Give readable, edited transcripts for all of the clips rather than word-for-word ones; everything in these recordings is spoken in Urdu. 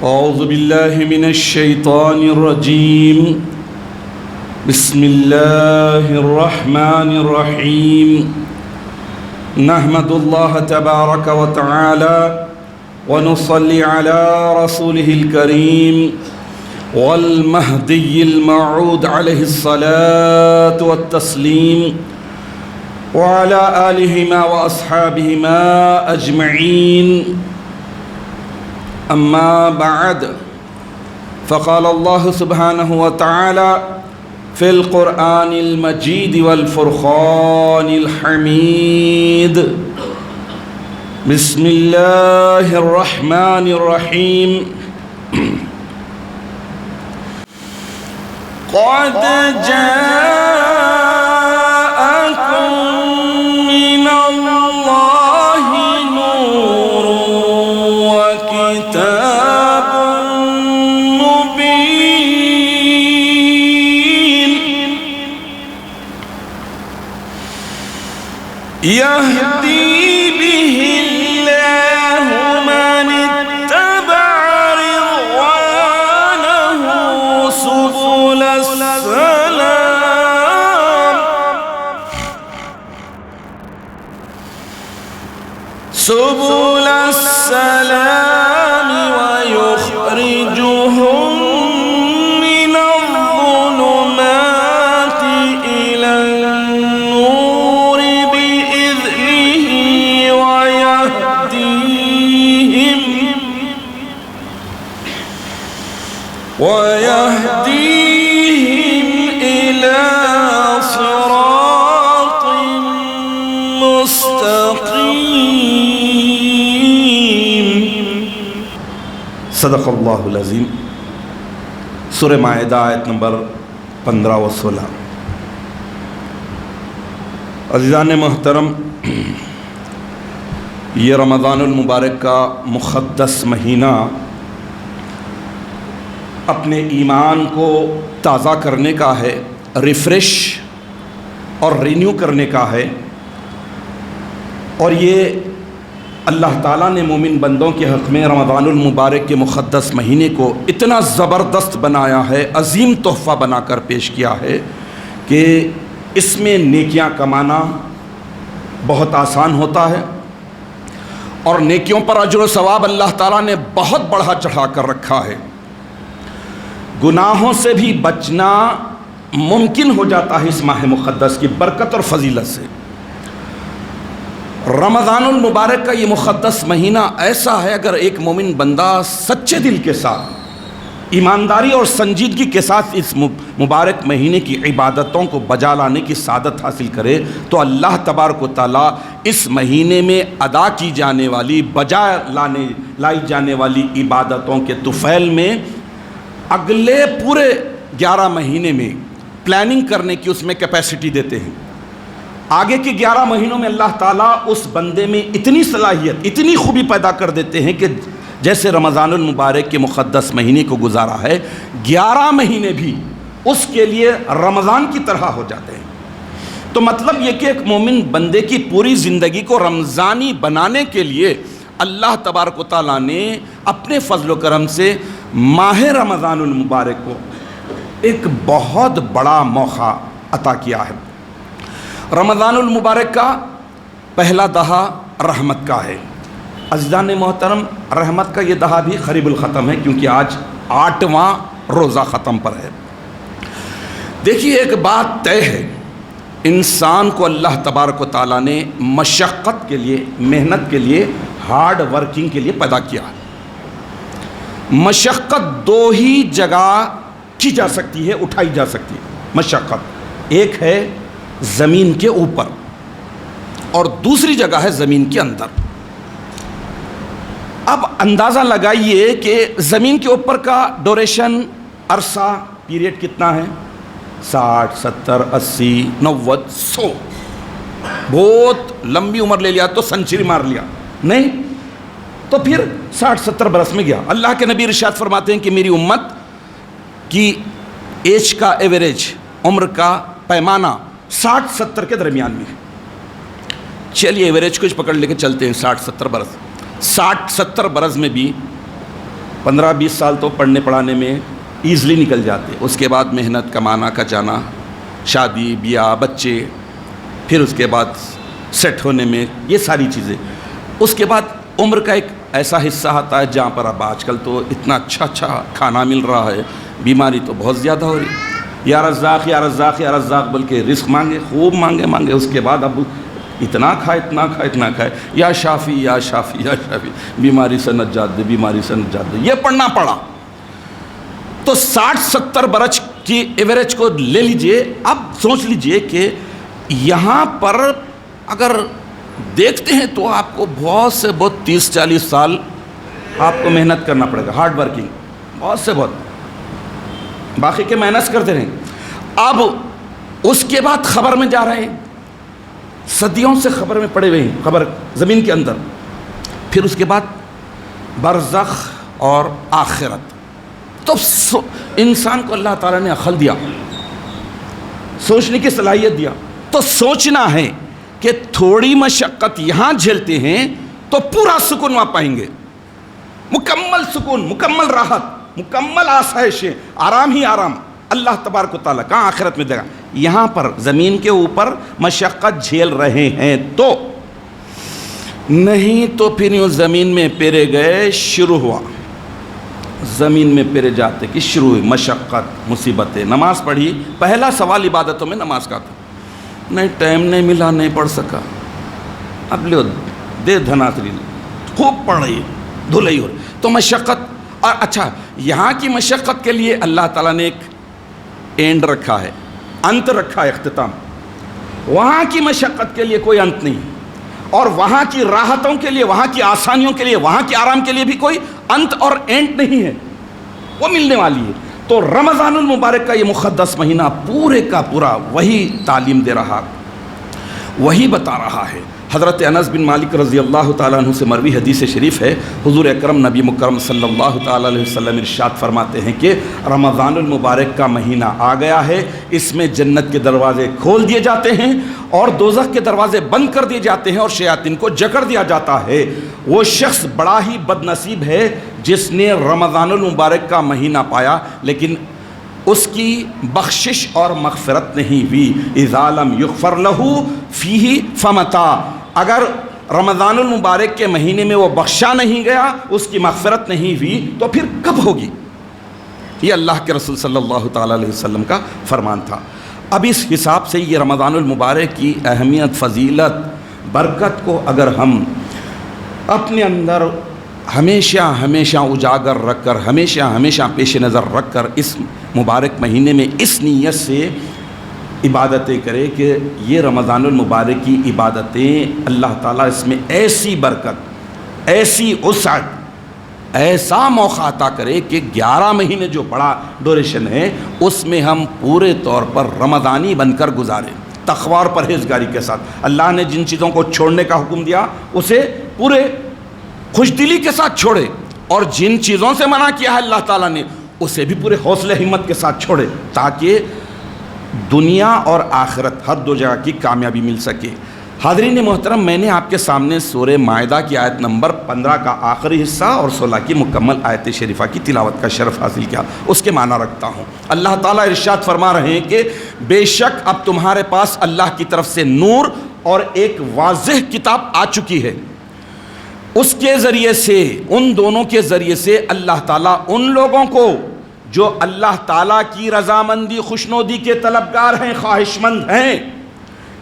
أعوذ بالله من الشيطان الرجيم. بسم الله الرحمن الرحيم. نحمد الله تبارك وتعالى ونصلي على رسوله الكريم والمهدي الموعود عليه الصلاة والتسليم وعلى آلهما وأصحابهما أجمعين. أما بعد، فقال الله سبحانه وتعالى في القرآن المجيد والفرقان الحميد. بسم الله الرحمن الرحيم. قد جاءكم من الله نور وكتاب مبين يهدي به الله من اتبع رضوانه سبل السلام ويخرجهم من الظلمات إلى النور بإذنه ويهديهم إلى صراط مستقيم. صدق اللہ العظیم. سورہ مائدہ آیت نمبر 15 و 16. عزیزان محترم، یہ رمضان المبارک کا مقدس مہینہ اپنے ایمان کو تازہ کرنے کا ہے، ریفریش اور رینیو کرنے کا ہے، اور یہ اللہ تعالیٰ نے مومن بندوں کے حق میں رمضان المبارک کے مقدس مہینے کو اتنا زبردست بنایا ہے، عظیم تحفہ بنا کر پیش کیا ہے کہ اس میں نیکیاں کمانا بہت آسان ہوتا ہے، اور نیکیوں پر اجر و ثواب اللہ تعالیٰ نے بہت بڑھا چڑھا کر رکھا ہے. گناہوں سے بھی بچنا ممکن ہو جاتا ہے اس ماہ مقدس کی برکت اور فضیلت سے. رمضان المبارک کا یہ مقدس مہینہ ایسا ہے، اگر ایک مومن بندہ سچے دل کے ساتھ، ایمانداری اور سنجیدگی کے ساتھ اس مبارک مہینے کی عبادتوں کو بجا لانے کی سعادت حاصل کرے تو اللہ تبارک و تعالیٰ اس مہینے میں ادا کی جانے والی، لائی جانے والی عبادتوں کے طفیل میں اگلے پورے 11 مہینے میں پلاننگ کرنے کی اس میں کیپیسٹی دیتے ہیں. آگے کے 11 مہینوں میں اللہ تعالیٰ اس بندے میں اتنی صلاحیت، اتنی خوبی پیدا کر دیتے ہیں کہ جیسے رمضان المبارک کے مقدس مہینے کو گزارا ہے، 11 مہینے بھی اس کے لیے رمضان کی طرح ہو جاتے ہیں. تو مطلب یہ کہ ایک مومن بندے کی پوری زندگی کو رمضانی بنانے کے لیے اللہ تبارک و تعالیٰ نے اپنے فضل و کرم سے ماہ رمضان المبارک کو ایک بہت بڑا موقع عطا کیا ہے. رمضان المبارک کا پہلا دہا رحمت کا ہے. عزیزان محترم، رحمت کا یہ دہا بھی قریب الختم ہے کیونکہ آج 8واں روزہ ختم پر ہے. دیکھیے، ایک بات طے ہے، انسان کو اللہ تبارک و تعالیٰ نے مشقت کے لیے، محنت کے لیے، ہارڈ ورکنگ کے لیے پیدا کیا ہے. مشقت 2 ہی جگہ کی جا سکتی ہے، اٹھائی جا سکتی ہے. مشقت ایک ہے زمین کے اوپر اور دوسری جگہ ہے زمین کے اندر. اب اندازہ لگائیے کہ زمین کے اوپر کا ڈوریشن، عرصہ، پیریڈ کتنا ہے؟ 60 70 80 90 100. بہت لمبی عمر لے لیا تو سنچری مار لیا نہیں تو پھر 60 70 برس میں گیا. اللہ کے نبی ارشاد فرماتے ہیں کہ میری امت کی ایج کا ایوریج، عمر کا پیمانہ 60 70 کے درمیان میں ہے. چلیے ایوریج کچھ پکڑ لے کے چلتے ہیں 60 70 برس. 60 70 برس میں بھی 15-20 سال تو پڑھنے پڑھانے میں ایزلی نکل جاتے، اس کے بعد محنت کمانا کا جانا، شادی بیاہ بچے، پھر اس کے بعد سیٹ ہونے میں یہ ساری چیزیں، اس کے بعد عمر کا ایک ایسا حصہ آتا ہے جہاں پر اب آج کل تو اتنا اچھا کھانا مل رہا ہے، بیماری تو بہت زیادہ ہو رہی ہے، یا رزاق یا رزاق یا رزاق، بلکہ رزق مانگے، خوب مانگے، اس کے بعد اب اتنا کھائے، یا شافی یا شافی یا شافی، بیماری سے نجات دے، بیماری سے نجات دے، یہ پڑھنا پڑا۔ تو 60-70 برس کی ایوریج کو لے لیجئے، اب سوچ لیجئے کہ یہاں پر اگر دیکھتے ہیں تو آپ کو بہت سے بہت 30-40 سال آپ کو محنت کرنا پڑے گا، ہارڈ ورکنگ، بہت سے بہت، باقی کے محنت کرتے رہیں۔ اب اس کے بعد خبر میں جا رہے ہیں، صدیوں سے خبر میں پڑے ہوئے ہیں، خبر زمین کے اندر، پھر اس کے بعد برزخ اور آخرت۔ تو انسان کو اللہ تعالیٰ نے عقل دیا، سوچنے کی صلاحیت دیا، تو سوچنا ہے کہ تھوڑی مشقت یہاں جھیلتے ہیں تو پورا سکون وہاں پائیں گے، مکمل سکون، مکمل راحت، مکمل آسائشیں، آرام ہی آرام اللہ تبارک و تعالیٰ کہاں آخرت میں دے گا۔ یہاں پر زمین کے اوپر مشقت جھیل رہے ہیں تو نہیں، تو پھر یوں زمین میں پیرے گئے، شروع ہوا، زمین میں پیرے جاتے کہ شروع ہوئی مشقت، مصیبتیں۔ نماز پڑھی، پہلا سوال عبادتوں میں نماز کا تھا، نہیں ٹائم نہیں ملا، نہیں پڑھ سکا، اب لو دے دھناتری، خوب پڑھ رہی ہے، دھلئی ہو رہی، تو مشقت۔ اور اچھا، یہاں کی مشقت کے لیے اللہ تعالیٰ نے ایک اینڈ رکھا ہے، انت رکھا ہے، اختتام۔ وہاں کی مشقت کے لیے کوئی انت نہیں، اور وہاں کی راحتوں کے لیے، وہاں کی آسانیوں کے لیے، وہاں کے آرام کے لیے بھی کوئی انت اور اینڈ نہیں ہے، وہ ملنے والی ہے۔ تو رمضان المبارک کا یہ مقدس مہینہ پورے کا پورا وہی تعلیم دے رہا، وہی بتا رہا ہے۔ حضرت انس بن مالک رضی اللہ تعالیٰ عنہ سے مروی حدیث شریف ہے، حضور اکرم نبی مکرم صلی اللہ تعالیٰ علیہ وسلم ارشاد فرماتے ہیں کہ رمضان المبارک کا مہینہ آ گیا ہے، اس میں جنت کے دروازے کھول دیے جاتے ہیں اور دوزخ کے دروازے بند کر دیے جاتے ہیں اور شیاطین کو جکڑ دیا جاتا ہے۔ وہ شخص بڑا ہی بد نصیب ہے جس نے رمضان المبارک کا مہینہ پایا لیکن اس کی بخشش اور مغفرت نہیں ہوئی۔ اذا لم یغفر لہ فیہ فمتى، اگر رمضان المبارک کے مہینے میں وہ بخشا نہیں گیا، اس کی مغفرت نہیں ہوئی، تو پھر کب ہوگی؟ یہ اللہ کے رسول صلی اللہ تعالیٰ علیہ وسلم کا فرمان تھا۔ اب اس حساب سے یہ رمضان المبارک کی اہمیت، فضیلت، برکت کو اگر ہم اپنے اندر ہمیشہ اجاگر رکھ کر، ہمیشہ پیش نظر رکھ کر اس مبارک مہینے میں اس نیت سے عبادتیں کرے کہ یہ رمضان المبارک کی عبادتیں اللہ تعالیٰ اس میں ایسی برکت، ایسی وسعت، ایسا موقع عطا کرے کہ 11 مہینے جو بڑا ڈوریشن ہے اس میں ہم پورے طور پر رمضانی بن کر گزاریں، تقوی اور پرہیزگاری کے ساتھ۔ اللہ نے جن چیزوں کو چھوڑنے کا حکم دیا اسے پورے خوش دلی کے ساتھ چھوڑے، اور جن چیزوں سے منع کیا ہے اللہ تعالیٰ نے اسے بھی پورے حوصلے ہمت کے ساتھ چھوڑے، تاکہ دنیا اور آخرت ہر دو جگہ کی کامیابی مل سکے۔ حاضرین محترم، میں نے آپ کے سامنے سورہ مائدہ کی آیت نمبر 15 کا آخری حصہ اور 16 کی مکمل آیت شریفہ کی تلاوت کا شرف حاصل کیا، اس کے معنی رکھتا ہوں۔ اللہ تعالیٰ ارشاد فرما رہے ہیں کہ بے شک اب تمہارے پاس اللہ کی طرف سے نور اور ایک واضح کتاب آ چکی ہے، اس کے ذریعے سے، ان دونوں کے ذریعے سے اللہ تعالیٰ ان لوگوں کو جو اللہ تعالیٰ کی رضامندی، خوشنودی کے طلبگار ہیں، خواہش مند ہیں،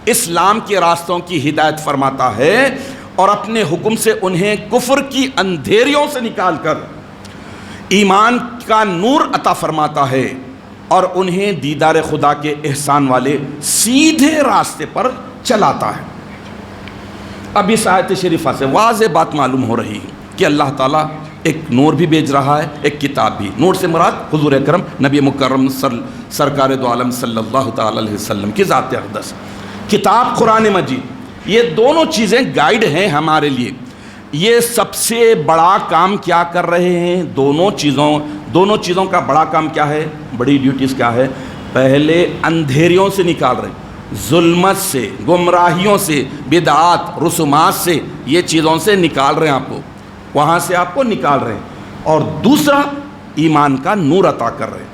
اسلام کے راستوں کی ہدایت فرماتا ہے اور اپنے حکم سے انہیں کفر کی اندھیریوں سے نکال کر ایمان کا نور عطا فرماتا ہے اور انہیں دیدار خدا کے احسان والے سیدھے راستے پر چلاتا ہے۔ اب اس آیت شریفہ سے واضح بات معلوم ہو رہی ہے کہ اللہ تعالیٰ ایک نور بھی بھیج رہا ہے، ایک کتاب بھی۔ نور سے مراد حضور اکرم نبی مکرم سرکار دو عالم صلی اللہ تعالیٰ علیہ وسلم کی ذات اقدس، کتاب قرآن مجید، یہ دونوں چیزیں گائیڈ ہیں ہمارے لیے۔ یہ سب سے بڑا کام کیا کر رہے ہیں؟ دونوں چیزوں کا بڑا کام کیا ہے؟ بڑی ڈیوٹیز کیا ہے؟ پہلے اندھیریوں سے نکال رہے ہیں، ظلمت سے، گمراہیوں سے، بدعات، رسومات سے، یہ چیزوں سے نکال رہے ہیں آپ کو، وہاں سے آپ کو نکال رہے ہیں۔ اور دوسرا ایمان کا نور عطا کر رہے ہیں۔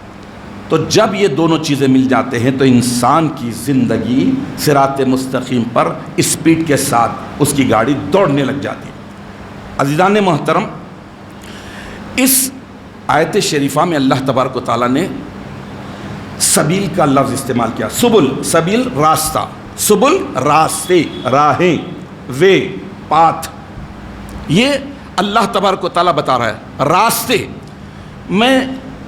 تو جب یہ دونوں چیزیں مل جاتے ہیں تو انسان کی زندگی صراط مستقیم پر اسپیڈ کے ساتھ اس کی گاڑی دوڑنے لگ جاتی ہے۔ عزیزان محترم، اس آیت شریفہ میں اللہ تبارک و تعالیٰ نے سبیل کا لفظ استعمال کیا۔ سبل، سبیل راستہ، سبل راستے، راہیں، وے، پاتھ، یہ اللہ تبارک و تعالیٰ بتا رہا ہے راستے۔ میں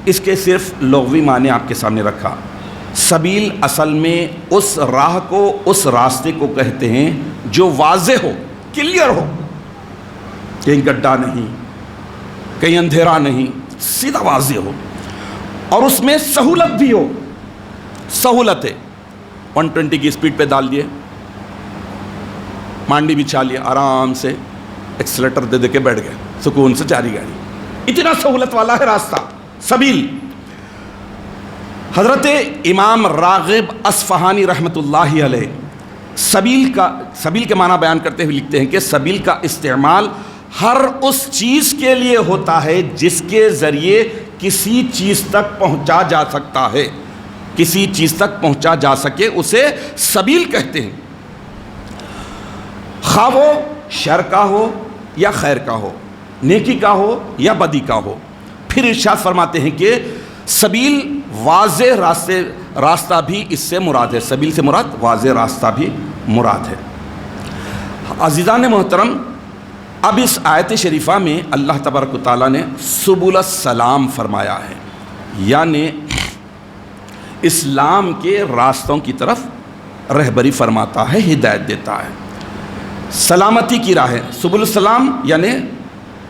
اس کے صرف لغوی معنی آپ کے سامنے رکھا۔ سبیل اصل میں اس راہ کو، اس راستے کو کہتے ہیں جو واضح ہو، کلیئر ہو، کہیں گڈھا نہیں، کہیں اندھیرا نہیں، سیدھا واضح ہو، اور اس میں سہولت بھی ہو۔ سہولت ہے، 120 کی اسپیڈ پہ ڈال دیے، مانڈی بچھا لیا، آرام سے ایکسیلیٹر دے دے کے بیٹھ گئے، سکون سے جاری گاڑی، اتنا سہولت والا ہے راستہ سبیل۔ حضرت امام راغب اصفہانی رحمۃ اللہ علیہ سبیل کے معنی بیان کرتے ہوئے لکھتے ہیں کہ سبیل کا استعمال ہر اس چیز کے لیے ہوتا ہے جس کے ذریعے کسی چیز تک پہنچا جا سکتا ہے، کسی چیز تک پہنچا جا سکے اسے سبیل کہتے ہیں، خواہ وہ شر کا ہو یا خیر کا ہو، نیکی کا ہو یا بدی کا ہو۔ پھر ارشاد فرماتے ہیں کہ سبیل واضح راستہ بھی اس سے مراد ہے، سبیل سے مراد واضح راستہ بھی مراد ہے۔ عزیزان محترم، اب اس آیت شریفہ میں اللہ تبارک و تعالیٰ نے سبل السلام فرمایا ہے، یعنی اسلام کے راستوں کی طرف رہبری فرماتا ہے، ہدایت دیتا ہے۔ سلامتی کی راہیں، سبل السلام یعنی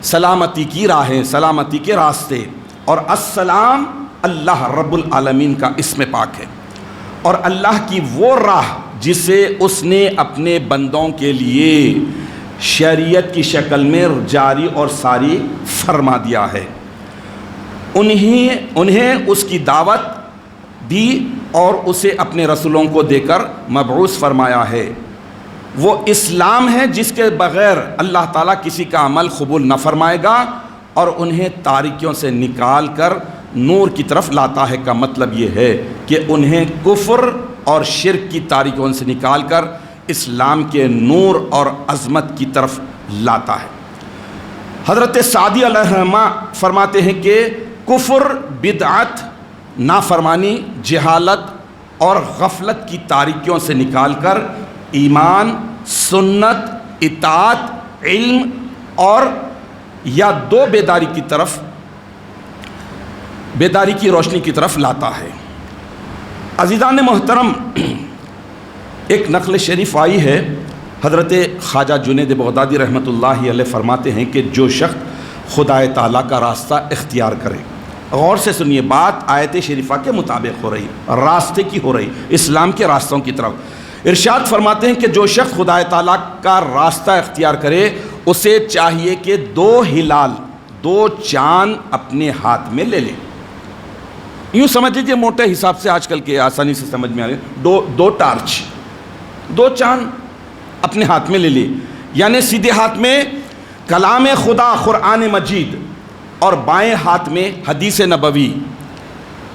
سلامتی کی راہیں، سلامتی کے راستے، اور السلام اللہ رب العالمین کا اسم پاک ہے، اور اللہ کی وہ راہ جسے اس نے اپنے بندوں کے لیے شریعت کی شکل میں جاری اور ساری فرما دیا ہے، انہیں اس کی دعوت دی اور اسے اپنے رسولوں کو دے کر مبعوث فرمایا ہے۔ وہ اسلام ہے جس کے بغیر اللہ تعالیٰ کسی کا عمل قبول نہ فرمائے گا، اور انہیں تاریکیوں سے نکال کر نور کی طرف لاتا ہے کا مطلب یہ ہے کہ انہیں کفر اور شرک کی تاریکیوں سے نکال کر اسلام کے نور اور عظمت کی طرف لاتا ہے۔ حضرت سعدی علیہ الرحمہ فرماتے ہیں کہ کفر، بدعت، نافرمانی، جہالت اور غفلت کی تاریکیوں سے نکال کر ایمان، سنت، اطاعت، علم اور یا دو بیداری کی روشنی کی طرف لاتا ہے۔ عزیزان محترم، ایک نقل شریف آئی ہے، حضرت خواجہ جنید بغدادی رحمۃ اللہ علیہ فرماتے ہیں کہ جو شخص خدا تعالیٰ کا راستہ اختیار کرے، غور سے سنیے، بات آیت شریفہ کے مطابق ہو رہی، راستے کی ہو رہی، اسلام کے راستوں کی طرف۔ ارشاد فرماتے ہیں کہ جو شخص خدا تعالیٰ کا راستہ اختیار کرے اسے چاہیے کہ 2 ہلال، 2 چاند اپنے ہاتھ میں لے لے۔ یوں سمجھ لیجیے موٹے حساب سے، آج کل کے آسانی سے سمجھ میں آ رہے، 2 ٹارچ، 2 چاند اپنے ہاتھ میں لے لے، یعنی سیدھے ہاتھ میں کلام خدا قرآن مجید اور بائیں ہاتھ میں حدیث نبوی،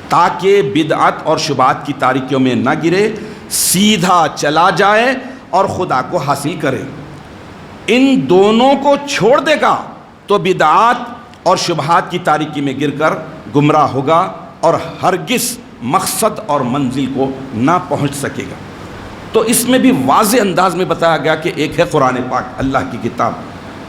تاکہ بدعت اور شبہات کی تاریکیوں میں نہ گرے، سیدھا چلا جائے اور خدا کو حاصل کرے۔ ان دونوں کو چھوڑ دے گا تو بدعات اور شبہات کی تاریکی میں گر کر گمراہ ہوگا اور ہرگز مقصد اور منزل کو نہ پہنچ سکے گا۔ تو اس میں بھی واضح انداز میں بتایا گیا کہ ایک ہے قرآن پاک، اللہ کی کتاب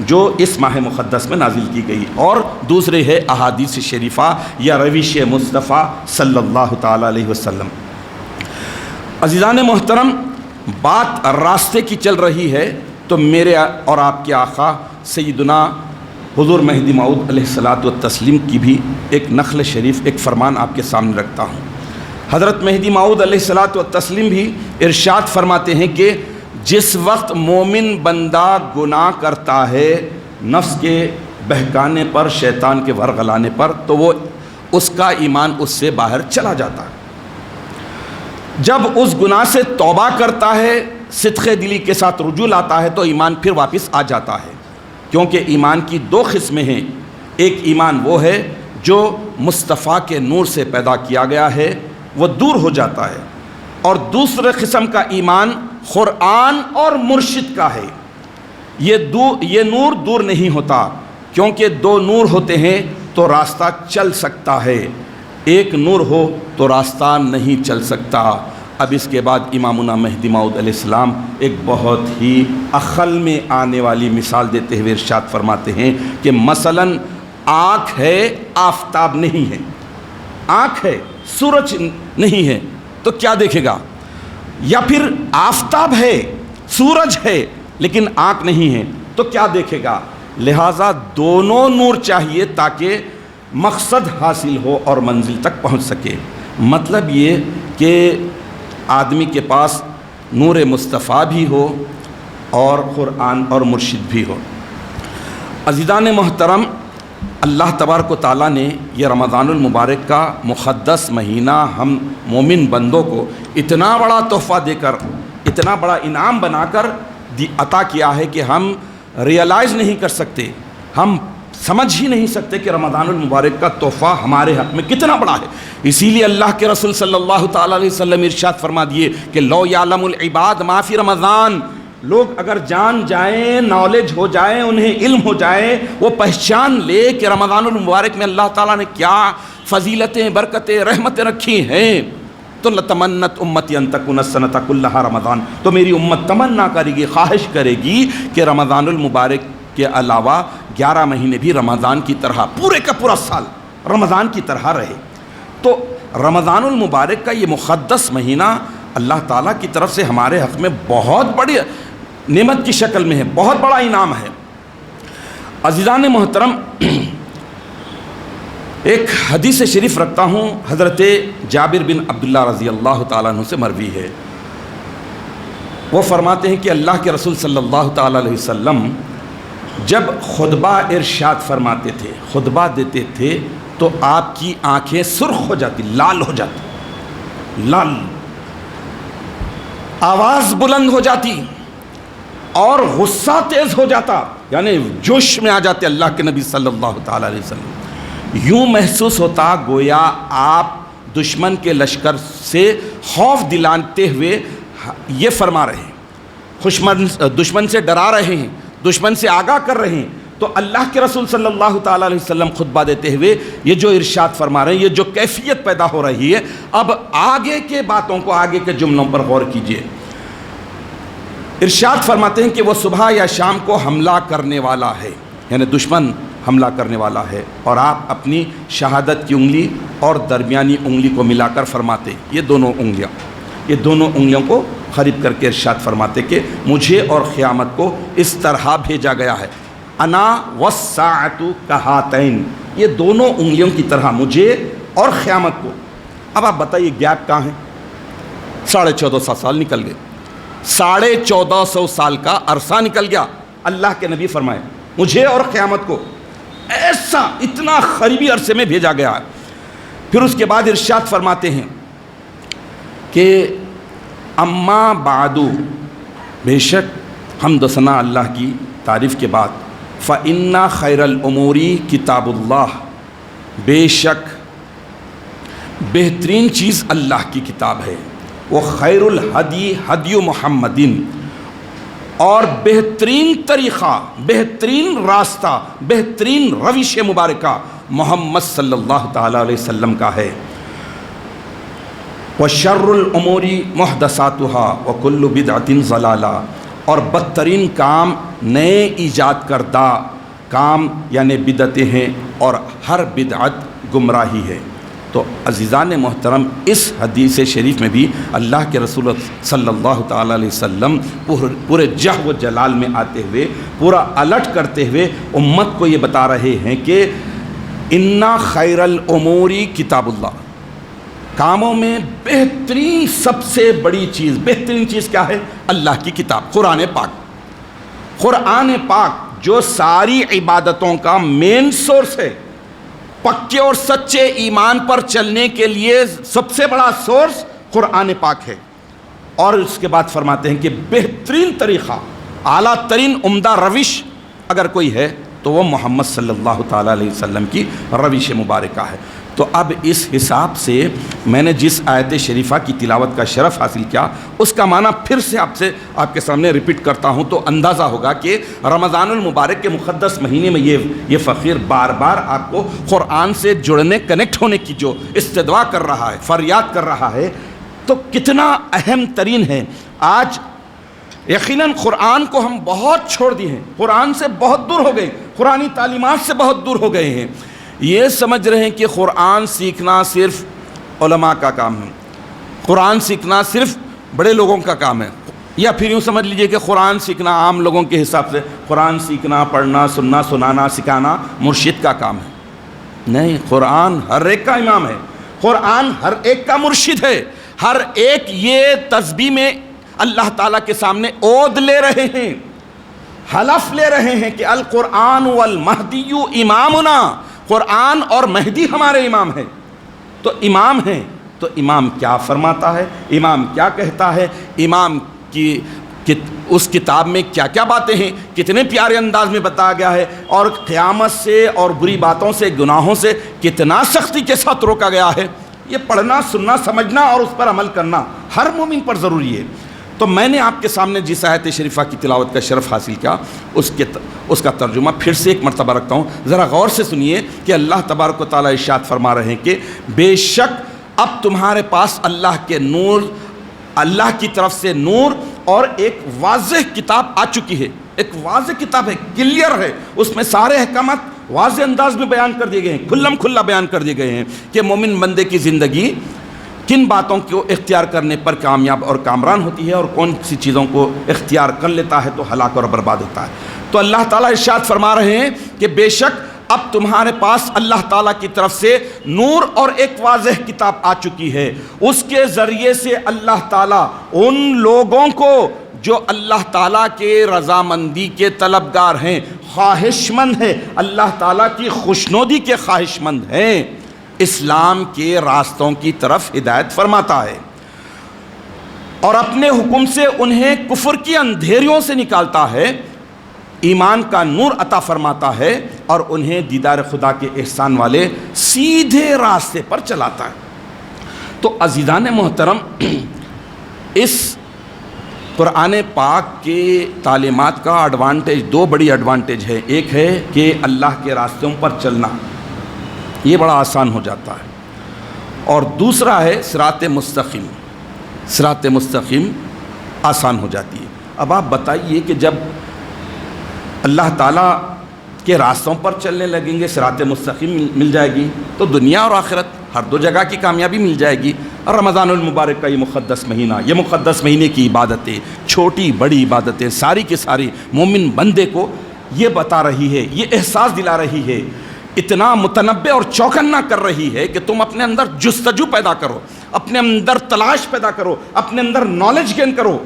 جو اس ماہ مقدس میں نازل کی گئی، اور دوسرے ہے احادیث شریفہ یا روش مصطفیٰ صلی اللہ تعالی علیہ وسلم۔ عزیزان محترم، بات راستے کی چل رہی ہے تو میرے اور آپ کے آقا سیدنا حضور مہدی موعود علیہ الصلاۃ والتسلیم کی بھی ایک نقل شریف، ایک فرمان آپ کے سامنے رکھتا ہوں۔ حضرت مہدی موعود علیہ الصلاۃ والتسلیم بھی ارشاد فرماتے ہیں کہ جس وقت مومن بندہ گناہ کرتا ہے نفس کے بہکانے پر، شیطان کے ورغلانے پر، تو وہ اس کا ایمان اس سے باہر چلا جاتا ہے۔ جب اس گناہ سے توبہ کرتا ہے، صدق دلی کے ساتھ رجوع لاتا ہے، تو ایمان پھر واپس آ جاتا ہے، کیونکہ ایمان کی 2 قسمیں ہیں، ایک ایمان وہ ہے جو مصطفیٰ کے نور سے پیدا کیا گیا ہے، وہ دور ہو جاتا ہے، اور دوسرے قسم کا ایمان قرآن اور مرشد کا ہے۔ یہ نور دور نہیں ہوتا، کیونکہ دو نور ہوتے ہیں تو راستہ چل سکتا ہے، ایک نور ہو تو راستہ نہیں چل سکتا۔ اب اس کے بعد امامنا مہدی موعود علیہ السلام ایک بہت ہی عقل میں آنے والی مثال دیتے ہوئے ارشاد فرماتے ہیں کہ مثلاً آنکھ ہے، آفتاب نہیں ہے، آنکھ ہے، سورج نہیں ہے تو کیا دیکھے گا؟ یا پھر آفتاب ہے، سورج ہے لیکن آنکھ نہیں ہے تو کیا دیکھے گا؟ لہٰذا دونوں نور چاہیے تاکہ مقصد حاصل ہو اور منزل تک پہنچ سکے۔ مطلب یہ کہ آدمی کے پاس نور مصطفیٰ بھی ہو اور قرآن اور مرشد بھی ہو۔ عزیزان محترم، اللہ تبارک و تعالیٰ نے یہ رمضان المبارک کا مقدس مہینہ ہم مومن بندوں کو اتنا بڑا تحفہ دے کر، اتنا بڑا انعام بنا کر عطا کیا ہے کہ ہم ریئلائز نہیں کر سکتے، ہم سمجھ ہی نہیں سکتے کہ رمضان المبارک کا تحفہ ہمارے حق میں کتنا بڑا ہے۔ اسی لیے اللہ کے رسول صلی اللہ تعالیٰ علیہ وسلم ارشاد فرما دیے کہ لو یعلم العباد ما فی رمضان، لوگ اگر جان جائیں، نالج ہو جائیں، انہیں علم ہو جائے، وہ پہچان لے کہ رمضان المبارک میں اللہ تعالیٰ نے کیا فضیلتیں، برکتیں، رحمتیں رکھی ہیں، تو لتمنت امتی ان تکون السنۃ کلھا رمضان، تو میری امت تمنا کرے گی، خواہش کرے گی کہ رمضان المبارک کے علاوہ 11 مہینے بھی رمضان کی طرح، پورے کا پورا سال رمضان کی طرح رہے۔ تو رمضان المبارک کا یہ مقدس مہینہ اللہ تعالیٰ کی طرف سے ہمارے حق میں بہت بڑی نعمت کی شکل میں ہے، بہت بڑا انعام ہے۔ عزیزان محترم، ایک حدیث شریف رکھتا ہوں، حضرت جابر بن عبداللہ رضی اللہ تعالیٰ عنہ سے مروی ہے۔ وہ فرماتے ہیں کہ اللہ کے رسول صلی اللہ تعالیٰ علیہ وسلم جب خطبہ ارشاد فرماتے تھے، خطبہ دیتے تھے، تو آپ کی آنکھیں سرخ ہو جاتی، لال ہو جاتی، لال، آواز بلند ہو جاتی اور غصہ تیز ہو جاتا، یعنی جوش میں آ جاتے اللہ کے نبی صلی اللہ تعالیٰ علیہ وسلم۔ یوں محسوس ہوتا گویا آپ دشمن کے لشکر سے خوف دلاتے ہوئے یہ فرما رہے ہیں، دشمن سے ڈرا رہے ہیں، دشمن سے آگاہ کر رہے ہیں۔ تو اللہ کے رسول صلی اللہ تعالیٰ علیہ وسلم خطبہ دیتے ہوئے یہ جو ارشاد فرما رہے ہیں، یہ جو کیفیت پیدا ہو رہی ہے، اب آگے کے باتوں کو، آگے کے جملوں پر غور کیجئے۔ ارشاد فرماتے ہیں کہ وہ صبح یا شام کو حملہ کرنے والا ہے، یعنی دشمن حملہ کرنے والا ہے، اور آپ اپنی شہادت کی انگلی اور درمیانی انگلی کو ملا کر فرماتے، یہ دونوں انگلیوں کو قریب کر کے ارشاد فرماتے کہ مجھے اور قیامت کو اس طرح بھیجا گیا ہے، انا والساعۃ کہاتین، یہ دونوں انگلیوں کی طرح مجھے اور قیامت کو۔ اب آپ بتائیے گیپ کہاں ہے؟ 1450 سال نکل گئے، 1450 سال کا عرصہ نکل گیا۔ اللہ کے نبی فرمائے مجھے اور قیامت کو ایسا اتنا قریبی عرصے میں بھیجا گیا ہے۔ پھر اس کے بعد ارشاد فرماتے ہیں کہ اما بعد، بے شک حمد و ثنا اللہ کی تعریف کے بعد، فإن خیر الامور کتاب اللہ، بے شک بہترین چیز اللہ کی کتاب ہے، وہ خیر الہدی ہدی محمدin، اور بہترین طریقہ، بہترین راستہ، بہترین روش مبارکہ محمد صلی اللہ تعالیٰ علیہ وسلم کا ہے۔ وَشَرُّ الْأُمُورِ مُحْدَثَاتُهَا وَكُلُّ بِدْعَةٍ ضَلَالَةٍ، اور بدترین کام نئے ایجاد کردہ کام یعنی بدعتیں ہیں، اور ہر بدعت گمراہی ہے۔ تو عزیزان محترم، اس حدیث شریف میں بھی اللہ کے رسول صلی اللہ تعالیٰ علیہ وسلم پورے جہ و جلال میں آتے ہوئے، پورا الٹ کرتے ہوئے امت کو یہ بتا رہے ہیں کہ اِنَّ خَيْرَ الْأُمُورِ کتاب اللہ، کاموں میں بہترین، سب سے بڑی چیز، بہترین چیز کیا ہے؟ اللہ کی کتاب، قرآن پاک۔ قرآن پاک جو ساری عبادتوں کا مین سورس ہے، پکے اور سچے ایمان پر چلنے کے لیے سب سے بڑا سورس قرآن پاک ہے۔ اور اس کے بعد فرماتے ہیں کہ بہترین طریقہ، اعلیٰ ترین عمدہ روش اگر کوئی ہے تو وہ محمد صلی اللہ تعالیٰ علیہ وسلم کی روش مبارکہ ہے۔ تو اب اس حساب سے میں نے جس آیت شریفہ کی تلاوت کا شرف حاصل کیا اس کا معنی پھر سے آپ کے سامنے ریپیٹ کرتا ہوں، تو اندازہ ہوگا کہ رمضان المبارک کے مقدس مہینے میں یہ فقیر بار بار آپ کو قرآن سے جڑنے، کنیکٹ ہونے کی جو استدعا کر رہا ہے، فریاد کر رہا ہے، تو کتنا اہم ترین ہے۔ آج یقیناً قرآن کو ہم بہت چھوڑ دیے ہیں، قرآن سے بہت دور ہو گئے، قرآنی تعلیمات سے بہت دور ہو گئے ہیں، یہ سمجھ رہے ہیں کہ قرآن سیکھنا صرف علماء کا کام ہے، قرآن سیکھنا صرف بڑے لوگوں کا کام ہے، یا پھر یوں سمجھ لیجئے کہ قرآن سیکھنا عام لوگوں کے حساب سے قرآن سیکھنا، پڑھنا، سننا، سنانا، سکھانا مرشد کا کام ہے۔ نہیں، قرآن ہر ایک کا امام ہے، قرآن ہر ایک کا مرشد ہے، ہر ایک یہ تسبیح میں اللہ تعالیٰ کے سامنے عود لے رہے ہیں، حلف لے رہے ہیں کہ القرآن والمہدی امامنا، قرآن اور مہدی ہمارے امام ہیں۔ تو امام ہیں تو امام کیا فرماتا ہے، امام کیا کہتا ہے، امام کی اس کتاب میں کیا کیا باتیں ہیں، کتنے پیارے انداز میں بتایا گیا ہے، اور قیامت سے اور بری باتوں سے، گناہوں سے کتنا سختی کے ساتھ روکا گیا ہے۔ یہ پڑھنا، سننا، سمجھنا اور اس پر عمل کرنا ہر مومن پر ضروری ہے۔ تو میں نے آپ کے سامنے جس آیت شریفہ کی تلاوت کا شرف حاصل کیا اس کا ترجمہ پھر سے ایک مرتبہ رکھتا ہوں، ذرا غور سے سنیے کہ اللہ تبارک و تعالیٰ ارشاد فرما رہے ہیں کہ بے شک اب تمہارے پاس اللہ کے نور، اللہ کی طرف سے نور اور ایک واضح کتاب آ چکی ہے، ایک واضح کتاب ہے، کلیئر ہے، اس میں سارے احکامات واضح انداز میں بیان کر دیے گئے ہیں، کھلم کھلا بیان کر دیے گئے ہیں کہ مومن بندے کی زندگی کن باتوں کو اختیار کرنے پر کامیاب اور کامران ہوتی ہے، اور کون سی چیزوں کو اختیار کر لیتا ہے تو ہلاک اور برباد ہوتا ہے۔ تو اللہ تعالیٰ ارشاد فرما رہے ہیں کہ بے شک اب تمہارے پاس اللہ تعالیٰ کی طرف سے نور اور ایک واضح کتاب آ چکی ہے، اس کے ذریعے سے اللہ تعالیٰ ان لوگوں کو جو اللہ تعالیٰ کے رضامندی کے طلبگار ہیں، خواہش مند ہیں، اللہ تعالیٰ کی خوشنودی کے خواہش مند ہیں، اسلام کے راستوں کی طرف ہدایت فرماتا ہے، اور اپنے حکم سے انہیں کفر کی اندھیریوں سے نکالتا ہے، ایمان کا نور عطا فرماتا ہے، اور انہیں دیدار خدا کے احسان والے سیدھے راستے پر چلاتا ہے۔ تو عزیزان محترم، اس قرآن پاک کے تعلیمات کا ایڈوانٹیج، دو بڑی ایڈوانٹیج ہے، ایک ہے کہ اللہ کے راستوں پر چلنا، یہ بڑا آسان ہو جاتا ہے، اور دوسرا ہے صراط مستقیم، صراط مستقیم آسان ہو جاتی ہے۔ اب آپ بتائیے کہ جب اللہ تعالیٰ کے راستوں پر چلنے لگیں گے، صراط مستقیم مل جائے گی، تو دنیا اور آخرت ہر دو جگہ کی کامیابی مل جائے گی۔ اور رمضان المبارک کا یہ مقدس مہینہ، یہ مقدس مہینے کی عبادتیں، چھوٹی بڑی عبادتیں، ساری کی ساری مومن بندے کو یہ بتا رہی ہے، یہ احساس دلا رہی ہے، اتنا متنبع اور چوکنا کر رہی ہے کہ تم اپنے اندر جستجو پیدا کرو، اپنے اندر تلاش پیدا کرو، اپنے اندر نالج گین کرو،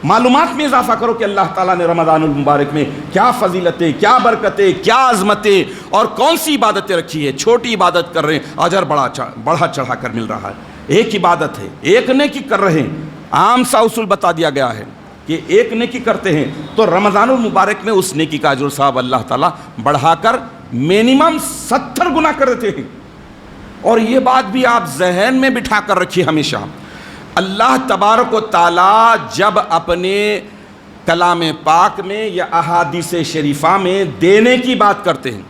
معلومات میں اضافہ کرو کہ اللہ تعالیٰ نے رمضان المبارک میں کیا فضیلتیں، کیا برکتیں، کیا عظمتیں اور کون سی عبادتیں رکھی ہے۔ چھوٹی عبادت کر رہے ہیں، اجر بڑھا چڑھا کر مل رہا ہے، ایک عبادت ہے، ایک نیکی کر رہے ہیں، عام سا اصول بتا دیا گیا ہے کہ ایک نیکی کرتے ہیں تو رمضان المبارک میں اس نیکی کا اجر ثواب اللہ تعالیٰ بڑھا کر منیمم 70 گنا کر دیتے ہیں۔ اور یہ بات بھی آپ ذہن میں بٹھا کر رکھیے ہمیشہ، اللہ تبارک و تعالیٰ جب اپنے کلام پاک میں یا احادیث شریفہ میں دینے کی بات کرتے ہیں،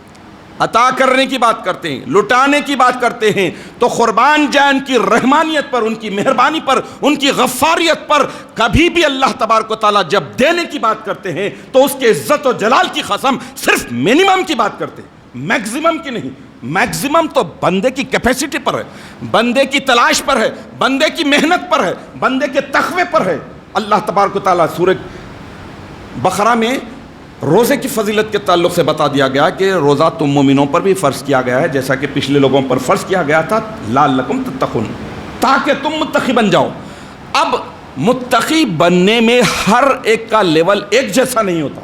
عطا کرنے کی بات کرتے ہیں، لٹانے کی بات کرتے ہیں، تو قربان جائیں ان کی رحمانیت پر، ان کی مہربانی پر، ان کی غفاریت پر۔ کبھی بھی اللہ تبارک و تعالیٰ جب دینے کی بات کرتے ہیں تو اس کے عزت و جلال کی قسم صرف منیمم کی بات کرتے ہیں، میکزیمم کی نہیں۔ میکزیمم تو بندے کی کیپیسٹی پر ہے، بندے کی تلاش پر ہے، بندے کی محنت پر ہے، بندے کے تقوی پر ہے۔ اللہ تبارک و تعالیٰ سورہ بقرہ میں روزے کی فضیلت کے تعلق سے بتا دیا گیا کہ روزہ تم مومنوں پر بھی فرض کیا گیا ہے، جیسا کہ پچھلے لوگوں پر فرض کیا گیا تھا، لعلکم تتقون، تاکہ تم متقی بن جاؤ۔ اب متقی بننے میں ہر ایک کا لیول ایک جیسا نہیں ہوتا،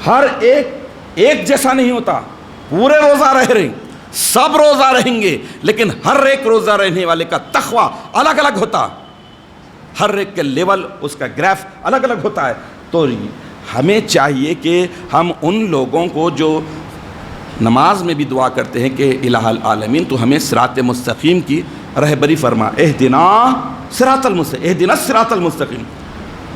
ہر ایک جیسا نہیں ہوتا۔ پورے روزہ رہ رہے ہیں، سب روزہ رہیں گے، لیکن ہر ایک روزہ رہنے والے کا تقویٰ الگ الگ ہوتا، ہر ایک کے لیول، اس کا گراف الگ الگ ہوتا ہے۔ تو ہمیں چاہیے کہ ہم ان لوگوں کو جو نماز میں بھی دعا کرتے ہیں کہ الہ العالمین تو ہمیں صراط مستقیم کی رہبری فرما، اہدنا صراط المستقیم، اہدنا صراط المستقیم،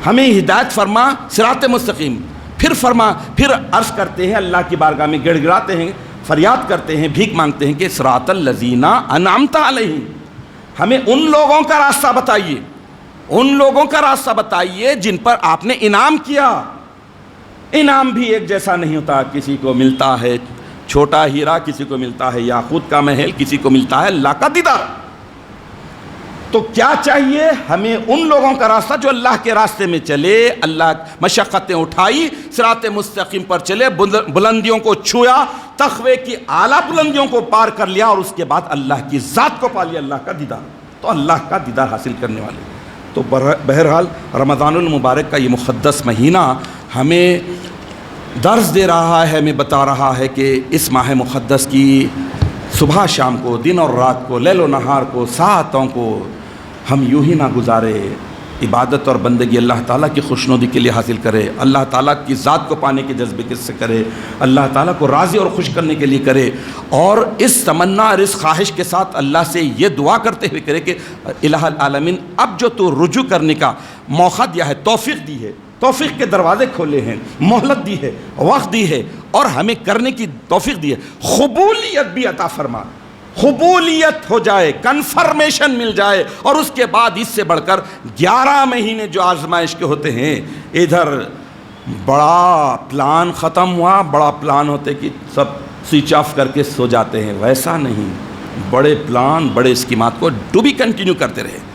ہمیں ہدایت فرما صراط مستقیم. پھر عرض کرتے ہیں اللہ کی بارگاہ میں، گڑ گڑاتے ہیں، فریاد کرتے ہیں، بھیک مانگتے ہیں کہ صراط الذین انعمت علیہم، ہمیں ان لوگوں کا راستہ بتائیے، ان لوگوں کا راستہ بتائیے جن پر آپ نے انعام کیا. انعام بھی ایک جیسا نہیں ہوتا، کسی کو ملتا ہے چھوٹا ہیرا، کسی کو ملتا ہے یاقوت کا محل، کسی کو ملتا ہے اللہ کا دیدار. تو کیا چاہیے ہمیں؟ ان لوگوں کا راستہ جو اللہ کے راستے میں چلے، اللہ مشقتیں اٹھائی، صراط مستقیم پر چلے، بلندیوں کو چھویا، تقوی کی اعلیٰ بلندیوں کو پار کر لیا، اور اس کے بعد اللہ کی ذات کو پا لیا، اللہ کا دیدار. تو اللہ کا دیدار حاصل کرنے والے. تو بہرحال رمضان المبارک کا یہ مقدس مہینہ ہمیں درس دے رہا ہے، ہمیں بتا رہا ہے کہ اس ماہ مقدس کی صبح شام کو، دن اور رات کو، لیل و نہار کو، ساعتوں کو ہم یوں ہی نہ گزارے. عبادت اور بندگی اللہ تعالیٰ کی خوشنودی کے لیے حاصل کرے، اللہ تعالیٰ کی ذات کو پانے کے جذبے کس سے کرے، اللہ تعالیٰ کو راضی اور خوش کرنے کے لیے کرے، اور اس تمنا اور اس خواہش کے ساتھ اللہ سے یہ دعا کرتے ہوئے کرے کہ الہ العالمین اب جو تو رجوع کرنے کا موقع دیا ہے، توفیق دی ہے، توفیق کے دروازے کھولے ہیں، مہلت دی ہے، وقت دی ہے، اور ہمیں کرنے کی توفیق دی ہے، قبولیت بھی عطا فرما، قبولیت ہو جائے، کنفرمیشن مل جائے، اور اس کے بعد اس سے بڑھ کر 11 مہینے جو آزمائش کے ہوتے ہیں. ادھر بڑا پلان ختم ہوا، بڑا پلان ہوتے کہ سب سوئچ آف کر کے سو جاتے ہیں، ویسا نہیں، بڑے پلان، بڑے اسکیمات کو ٹو بھی کنٹینیو کرتے رہے،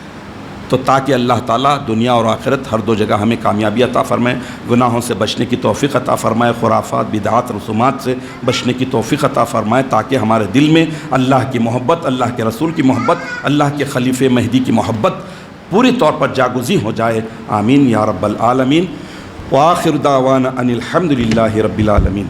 تو تاکہ اللہ تعالیٰ دنیا اور آخرت ہر دو جگہ ہمیں کامیابی عطا فرمائے، گناہوں سے بچنے کی توفیق عطا فرمائے، خرافات، بدعات، رسومات سے بچنے کی توفیق عطا فرمائے، تاکہ ہمارے دل میں اللہ کی محبت، اللہ کے رسول کی محبت، اللہ کے خلیفہ مہدی کی محبت پوری طور پر جاگزیں ہو جائے. آمین یا رب العالمین. وآخر دعوانا ان الحمد للہ رب العالمین.